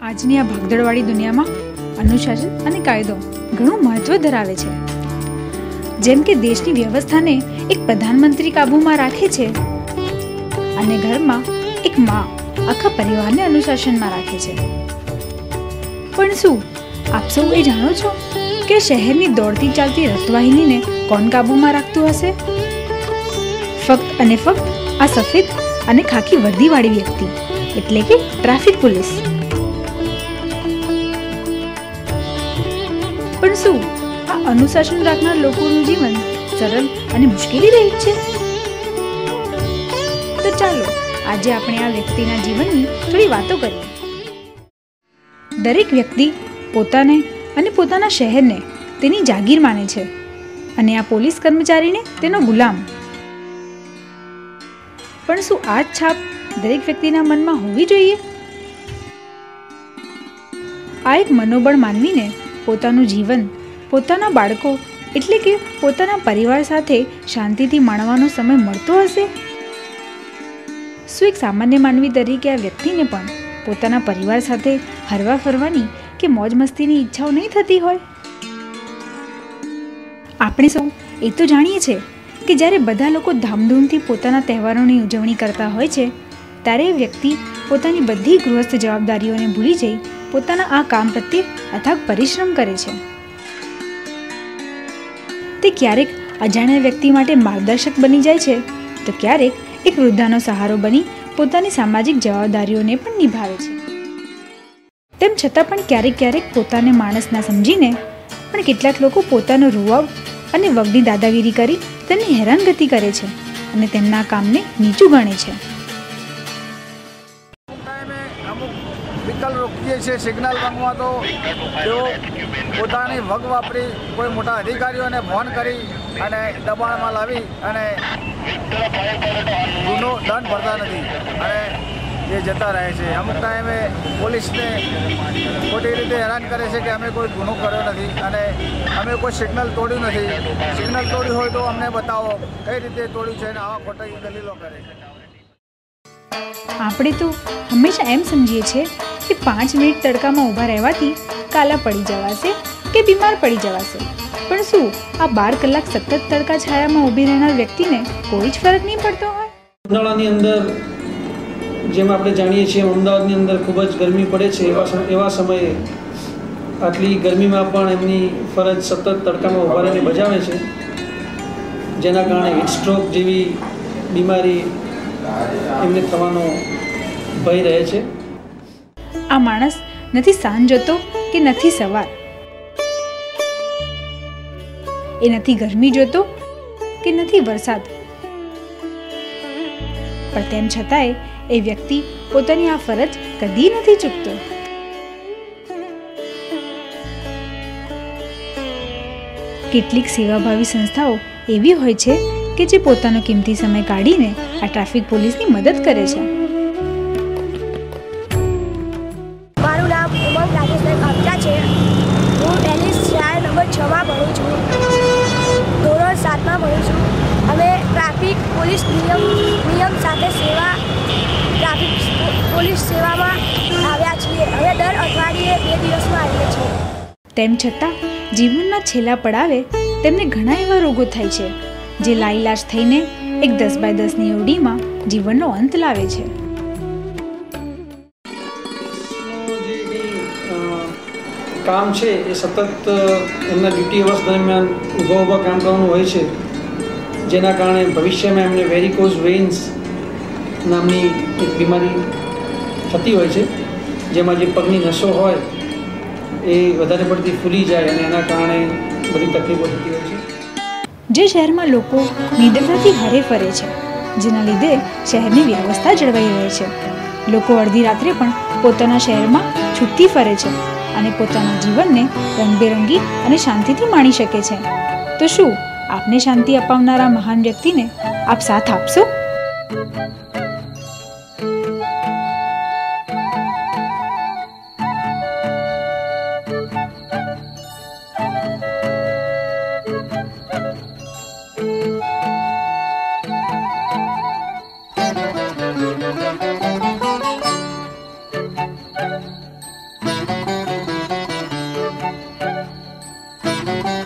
આજની આ ભાગદોડવાળી દુનિયામાં અનુશાસન અને કાયદો ઘણું મહત્વ ધરાવે છે. જેમ કે દેશની વ્યવસ્થાને એક પ્રધાનમંત્રી કાબૂમાં રાખે છે અને ઘરમાં એક માં આખા પરિવારને અનુશાસનમાં રાખે છે. પણ શું આપ સૌ એ જાણો છો કે શહેરની દોડતી ચાલતી રસ્તવાહિનીને કોણ કાબૂમાં રાખતું હશે? ફક્ત અને ફક્ત આ સફેદ અને ખાકી વર્દીવાળી વ્યક્તિ, એટલે કે ટ્રાફિક પોલીસ. પણ શું આ અનુશાસન રાખનાર લોકોનું જીવન સરળ અને મુશ્કેલી રહી છે? તો ચાલો આજે આપણે આ વ્યક્તિના જીવનની થોડી વાતો કરીએ. દરેક વ્યક્તિ પોતાને અને પોતાના શહેરને તેની જાગીર માને છે અને આ પોલીસ કર્મચારીને તેનો ગુલામ. પણ શું આ જ છાપ દરેક વ્યક્તિના મનમાં હોવી જોઈએ? આ એક મનોબળ માનવીને પોતાનું જીવન, પોતાના બાળકો એટલે કે પોતાના પરિવાર સાથે શાંતિથી માણવાનો સમય મળતો હશે? શું એક સામાન્ય માનવી તરીકે આ વ્યક્તિને પણ પોતાના પરિવાર સાથે હરવા ફરવાની કે મોજ મસ્તીની ઈચ્છાઓ નહીં થતી હોય? આપણે સૌ એ તો જાણીએ છીએ કે જ્યારે બધા લોકો ધામધૂમથી પોતાના તહેવારોની ઉજવણી કરતા હોય છે ત્યારે એ વ્યક્તિ પોતાની બધી ગૃહસ્થ જવાબદારીઓને ભૂલી જઈ પોતાના આ કામ પ્રત્યે અથાગ પરિશ્રમ કરે છે. તે ક્યારેક અજાણ્યા વ્યક્તિ માટે માર્ગદર્શક બની જાય છે તો ક્યારેક એક વૃદ્ધાનો સહારો બની પોતાની સામાજિક જવાબદારીઓને પણ નિભાવે છે. તેમ છતાં પણ ક્યારેક પોતાને માણસ ના સમજીને પણ કેટલાક લોકો પોતાનો રૂઆબ અને વગડી દાદાગીરી કરી તેની હેરાનગતિ કરે છે અને તેમના કામને નીચું ગણે છે. વિકલ્પ રોકીએ છીએ સિગ્નલ માંગવા તો તેઓ પોતાની વગ વાપરી કોઈ મોટા અધિકારીઓને ફોન કરી અને દબાણમાં લાવી અને ગુનો દંડ ભરતા નથી અને એ જતા રહે છે. અમુક ટાઈમે પોલીસને ખોટી રીતે હેરાન કરે છે કે અમે કોઈ ગુનો કર્યો નથી અને અમે કોઈ સિગ્નલ તોડ્યું નથી. સિગ્નલ તોડ્યું હોય તો અમને બતાવો કઈ રીતે તોડ્યું છે અને આવા ખોટી દલીલો કરે છે. આપણે તો હંમેશા એમ સમજીએ છીએ કે 5 મિનિટ તડકામાં ઊભા રહેવાથી કાલા પડી જવાશે કે બીમાર પડી જવાશે. પણ શું આ 12 કલાક સતત તડકા છાયામાં ઊભી રહેનાર વ્યક્તિને કોઈ જ ફરક નહીં પડતો હોય? ઉનાળાની અંદર જેમ આપણે જાણીએ છીએ અમદાવાદની અંદર ખૂબ જ ગરમી પડે છે. એવા સમયે આટલી ગરમીમાં પણ એમની ફરજ સતત તડકામાં ઊભા રહીને બજાવે છે, જેના કારણે હીટસ્ટ્રોક જેવી બીમારી એમને થવાનો ભય રહે છે. આ માણસ નથી સાંજ જોતો કે નથી સવાર, એ નથી ગરમી જોતો કે નથી વરસાદ, પણ તેમ છતાંય એ વ્યક્તિ પોતાની આ ફરજ કદી નથી ચૂકતો. કેટલીક સેવાભાવી સંસ્થાઓ એવી હોય છે કે જે પોતાનો કિંમતી સમય કાઢીને આ ટ્રાફિક પોલીસની મદદ કરે છે. મારું નામ ઉમંગ રાજેશભાઈ કાપચા છે. હું ટેનિસ શાળા નંબર 6માં ભણું છું. ધોરણ 7માં ભણું છું. અમે ટ્રાફિક પોલીસ નિયમ સાથે ટ્રાફિક પોલીસ સેવામાં આવ્યા છીએ. હવે દર અઠવાડિયે 2 દિવસમાં આવીએ છીએ. તેમ છતાં જીવનના છેલ્લા પડાવે તેમને ઘણા એવા રોગો થાય છે જે લાઈલાજ થઈને એક 10x10ની ઓરડીમાં જીવનનો અંત લાવે છે. કામ છે એ સતત એમના ડ્યુટી અવર્સ દરમિયાન ઊભા કામ કરવાનું હોય છે, જેના કારણે ભવિષ્યમાં એમને વેરિકોઝ વેઇન્સ નામની એક બીમારી થતી હોય છે, જેમાં જે પગની નસો હોય એ વધારે પડતી ફૂલી જાય અને એના કારણે બધી તકલીફો થતી હોય છે. જે શહેરમાં લોકો નિડરતાથી હરે ફરે છે, જેના લીધે શહેરની વ્યવસ્થા જળવાઈ રહે છે. લોકો અડધી રાત્રે પણ પોતાના શહેરમાં છૂટથી ફરે છે અને પોતાના જીવનને રંગબેરંગી અને શાંતિથી માણી શકે છે. તો શું આપને શાંતિ અપાવનારા મહાન વ્યક્તિને આપ સાથ આપશો? છે.